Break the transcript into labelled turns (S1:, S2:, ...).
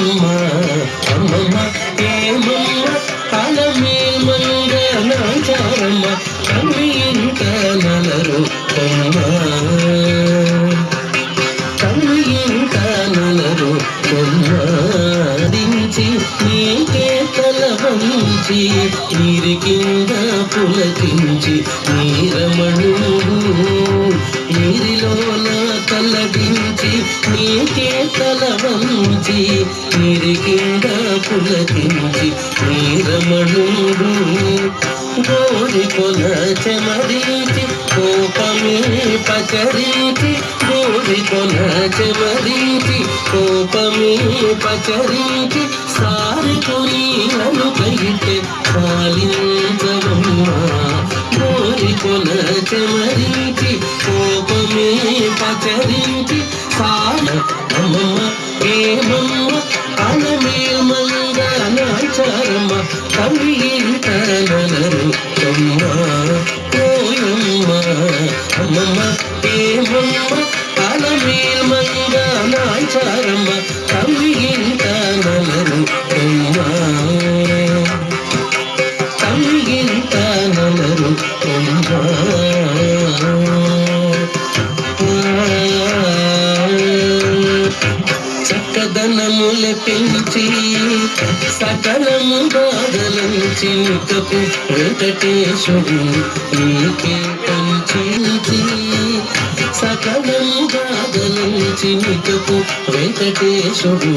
S1: అమ్మమ్మ ఏమమ్మ కాలమే మంగళాచారమ్మ తల్లి ఇంట నలరు కొమ్మ తల్లి ఇంట నలరు కొమ్మించి నీకే తల వంచి నీరి కింద పులకించి నీరమణుడు నీరిలోన తలదించి నీకే తల వంచి నీరి కింద పులకించి నీరమణుడు గోరి కొల చెమరించి కోపమే పచరించి గోరి కొల చెమరించి కోపమే పచరించి సారికొని అనుకైతే పాలించవమ్మా గోరి కొల చెమరించి కోపమే పచరించి అమ్మమ్మ ఏమమ్మ అలమే మంగళాచారమ్మ తల్లి ఇంట నలరు కొమ్మ ఓయమ్మ అమ్మమ్మ ఏమమ్మ అలమే మంగళాచారమ్మ తల్లి ఇంట నలరు కొమ్మ తల్లి ఇంట నలరు కొమ్మ చక్కదనములు పెంచి సకలము బాధలంచి నికపు వెంకటేశ్వరు నీకే పంచించి సకలము బాధలంచి నికపు వెంకటేశ్వరు